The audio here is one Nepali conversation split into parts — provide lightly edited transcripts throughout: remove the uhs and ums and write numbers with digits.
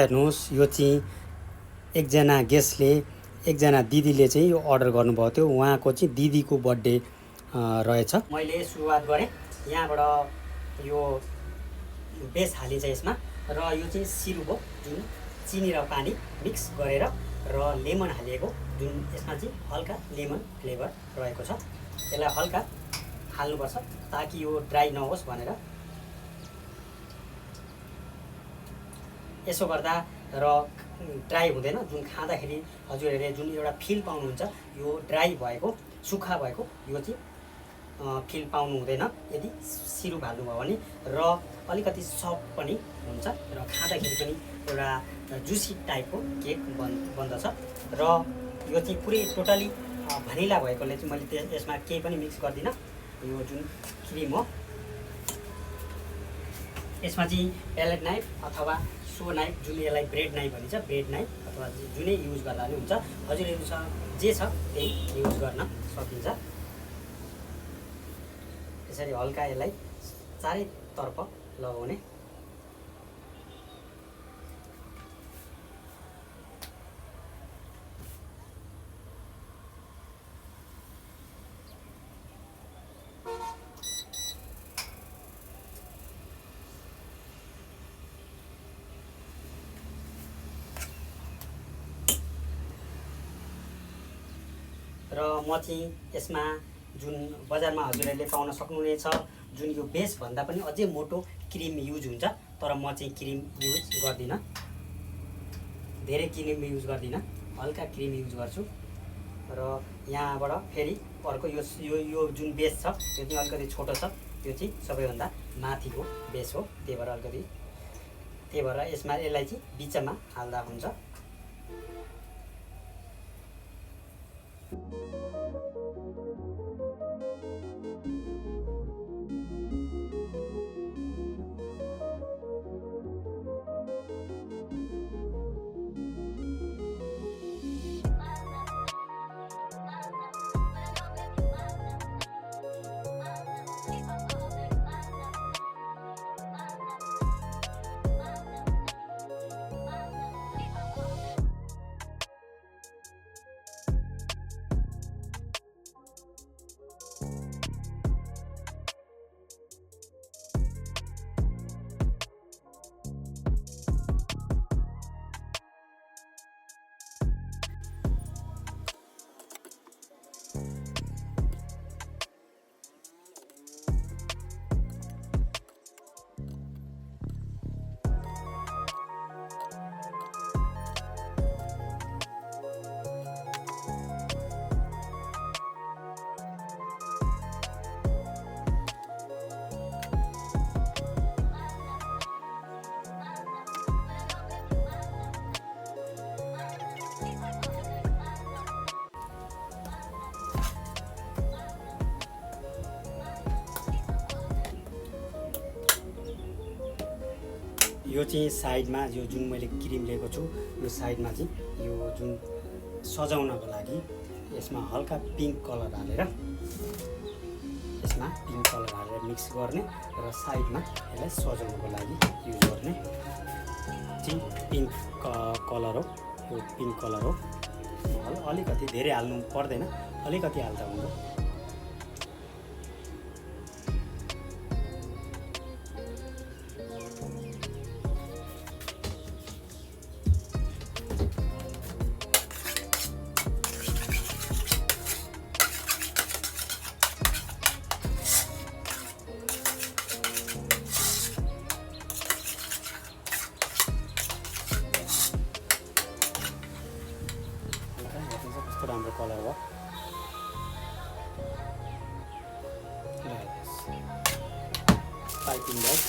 हेर्नुहोस्, यो चाहिँ एकजना गेस्टले एकजना दिदीले चाहिँ यो अर्डर गर्नुभएको थियो। उहाँको चाहिँ दिदीको बर्थडे रहेछ। मैले सुरुवात गरेँ यहाँबाट। यो बेस हालिन्छ यसमा, र यो चाहिँ सिरुप हो जुन चिनी र पानी मिक्स गरेर र लेमन हालिएको, जुन यसमा चाहिँ हल्का लेमन फ्लेभर रहेको छ। यसलाई हल्का हाल्नुपर्छ ताकि यो ड्राई नहोस् भनेर। यसो गर्दा र ड्राई हुँदैन, जुन खाँदाखेरि हजुरहरूले जुन एउटा फिल पाउनुहुन्छ यो ड्राई भएको सुक्खा भएको यो चाहिँ फिल पाउनु हुँदैन यदि सिरुप हाल्नुभयो भने। र अलिकति सफ्ट पनि हुन्छ र खाँदाखेरि पनि एउटा जुसी टाइपको केक बन्दछ। र यो चाहिँ पुरै टोटली भनिला भएकोले चाहिँ मैले यसमा केही पनि मिक्स गर्दिनँ। यो जुन क्रिम हो यसमा चाहिँ प्यालेट नाइफ अथवा सो नाइफ, जुन यसलाई ब्रेड नाइफ भनिन्छ, ब्रेड नाइफ अथवा जुनै युज गर्दा पनि हुन्छ। हजुरहरूसँग जे छ त्यही युज गर्न सकिन्छ। यसरी हल्का यसलाई चारैतर्फ लगाउने। र म चाहिँ यसमा जुन बजारमा हजुरहरूले पाउन सक्नुहुनेछ जुन यो बेसभन्दा पनि अझै मोटो क्रिम युज हुन्छ, तर म चाहिँ क्रिम युज गर्दिनँ, धेरै क्रिम युज गर्दिनँ, हल्का क्रिम युज गर्छु। र यहाँबाट फेरि अर्को यो जुन बेस छ यो चाहिँ अलिकति छोटो छ, त्यो चाहिँ सबैभन्दा माथिको बेस हो, त्यही भएर यसमा यसलाई चाहिँ बिचमा हाल्दा हुन्छ। यो चाहिँ साइडमा यो जुन मैले क्रिम लिएको छु यो साइडमा चाहिँ यो जुन सजाउनको लागि यसमा हल्का पिङ्क कलर हालेर मिक्स गर्ने र साइडमा यसलाई सजाउनको लागि युज गर्ने चाहिँ पिङ्क कलर हो। यो पिङ्क कलर हो, अलिकति धेरै हाल्नु पर्दैन, अलिकति हाल्दा हुन्छ। राम्रो कलर हो। पाइपिङ बैग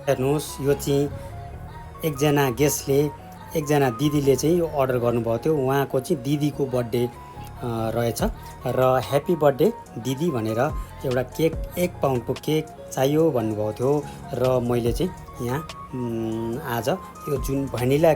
हेर्नुहोस् यो चाहिँ एकजना गेस्टले एकजना दिदीले चाहिँ यो अर्डर गर्नुभएको थियो। उहाँको चाहिँ दिदीको बर्थडे रहेछ र ह्याप्पी बर्थडे दिदी भनेर एउटा केक 1 पाउन्डको केक चाहियो भन्नुभएको थियो र मैले चाहिँ यहाँ आज यो जुन भनिला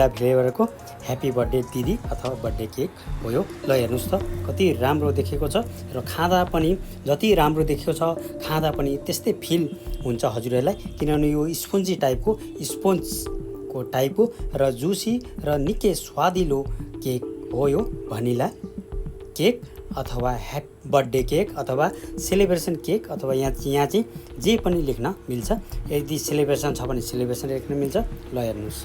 फ्लेभरको ह्याप्पी बर्थडे दिदी अथवा बर्थडे केक हो यो। ल हेर्नुहोस् त कति राम्रो देखेको छ र खाँदा पनि जति राम्रो देखेको छ खाँदा पनि त्यस्तै फिल हुन्छ हजुरहरूलाई, किनभने यो स्पोन्जको टाइपको र जुसी र निकै स्वादिलो केक हो यो भनिला केक अथवा बर्थडे केक अथवा सेलिब्रेसन केक अथवा यहाँ चाहिँ जे पनि लेख्न मिल्छ। यदि सेलिब्रेसन छ भने सेलिब्रेसन लेख्न मिल्छ। ल हेर्नुहोस्।